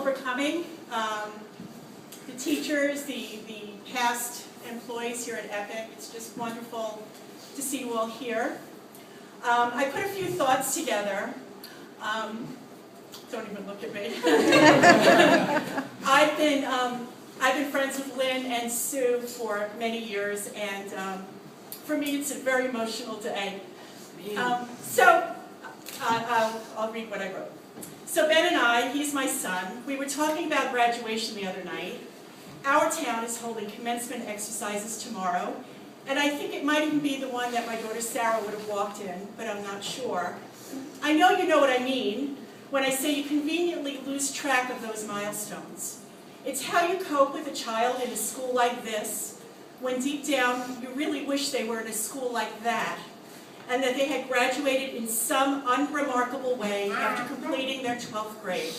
for coming. The teachers, the past employees here at EPIC. It's just wonderful to see you all here. I put a few thoughts together. Don't even look at me. I've been friends with Lynn and Sue for many years, and for me it's a very emotional day. I'll read what I wrote. So Ben and I, he's my son, we were talking about graduation the other night. Our town is holding commencement exercises tomorrow, and I think it might even be the one that my daughter Sarah would have walked in, but I'm not sure. I know you know what I mean when I say you conveniently lose track of those milestones. It's how you cope with a child in a school like this, when deep down you really wish they were in a school like that, and that they had graduated in some unremarkable way after completing their 12th grade.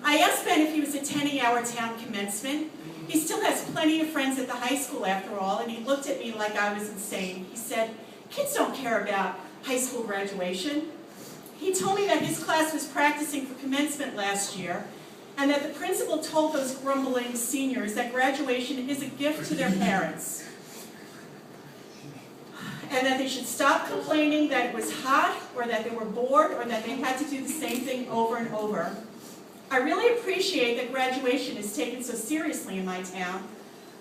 I asked Ben if he was attending our town commencement. He still has plenty of friends at the high school after all, and he looked at me like I was insane. He said, "Kids don't care about high school graduation." He told me that his class was practicing for commencement last year, and that the principal told those grumbling seniors that graduation is a gift to their parents, and that they should stop complaining that it was hot, or that they were bored, or that they had to do the same thing over and over. I really appreciate that graduation is taken so seriously in my town.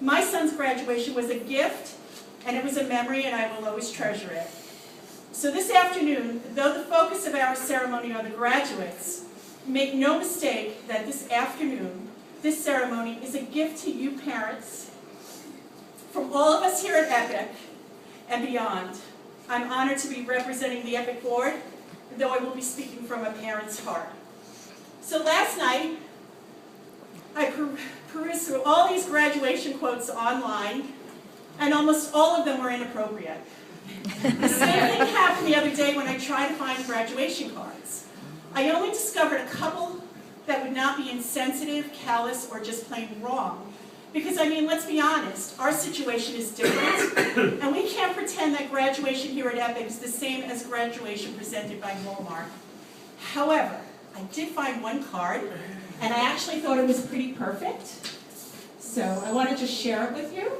My son's graduation was a gift, and it was a memory, and I will always treasure it. So this afternoon, though the focus of our ceremony are the graduates, make no mistake that this afternoon, this ceremony is a gift to you parents, from all of us here at EPIC and beyond. I'm honored to be representing the EPIC board, though I will be speaking from a parent's heart. So last night, I perused through all these graduation quotes online, and almost all of them were inappropriate. The same thing happened the other day when I tried to find graduation cards. I only discovered a couple that would not be insensitive, callous, or just plain wrong. Because, I mean, let's be honest, our situation is different, and we can't pretend that graduation here at EPIC is the same as graduation presented by Walmart. However, I did find one card, and I actually thought it was pretty perfect. So I want to just share it with you.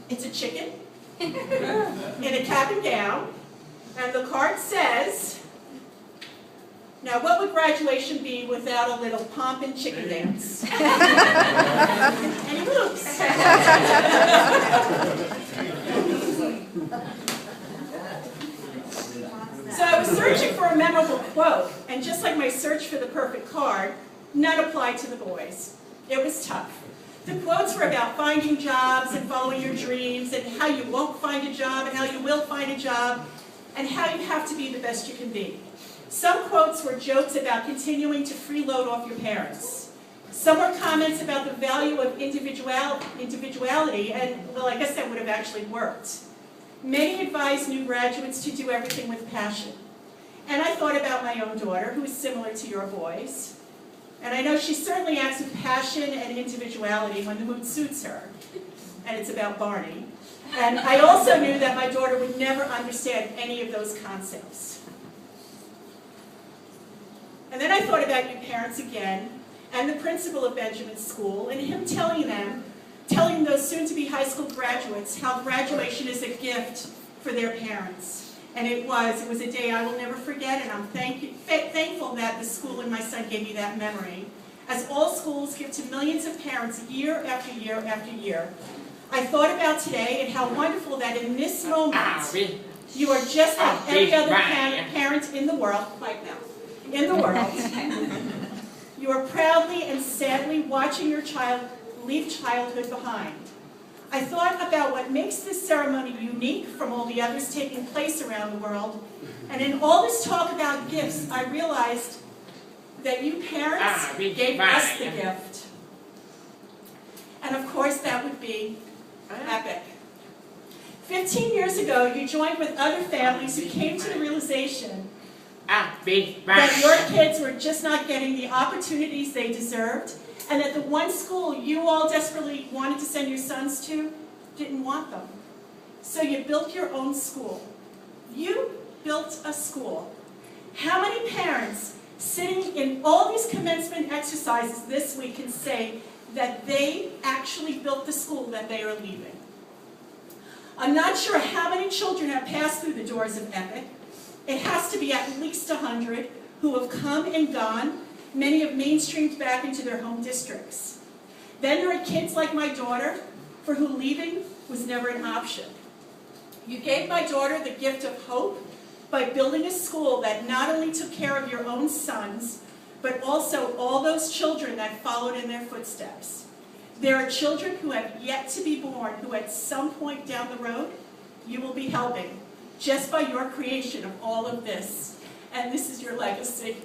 It's a chicken in a cap and gown, and the card says, "Now what would graduation be without a little pomp and chicken dance?" And he moves. So I was searching for a memorable quote, and just like my search for the perfect card, none applied to the boys. It was tough. The quotes were about finding jobs and following your dreams, and how you won't find a job, and how you will find a job, and how you have to be the best you can be. Some quotes were jokes about continuing to freeload off your parents. Some were comments about the value of individuality, and, well, I guess that would have actually worked. Many advised new graduates to do everything with passion. And I thought about my own daughter, who is similar to your boys. And I know she certainly acts with passion and individuality when the mood suits her. And it's about Barney. And I also knew that my daughter would never understand any of those concepts. And then I thought about you parents again, and the principal of Benjamin's school, and him telling those soon-to-be high school graduates how graduation is a gift for their parents. And it was a day I will never forget, and I'm thankful that the school and my son gave me that memory, as all schools give to millions of parents year after year after year. I thought about today and how wonderful that in this moment, you are just like every other parent in the world, you are proudly and sadly watching your child leave childhood behind. I thought about what makes this ceremony unique from all the others taking place around the world, and in all this talk about gifts, I realized that you parents gave us the gift. And of course, that would be EPIC. 15 years ago, you joined with other families who came to the realization that your kids were just not getting the opportunities they deserved, and that the one school you all desperately wanted to send your sons to didn't want them. So you built your own school. You built a school. How many parents sitting in all these commencement commencement exercises this week can say that they actually built the school that they are leaving. I'm not sure how many children have passed through the doors of Epic. It has to be at least 100 who have come and gone. Many have mainstreamed back into their home districts. Then there are kids like my daughter, for who leaving was never an option. You gave my daughter the gift of hope by building a school that not only took care of your own sons, but also all those children that followed in their footsteps. There are children who have yet to be born, who at some point down the road, you will be helping, just by your creation of all of this. And this is your legacy.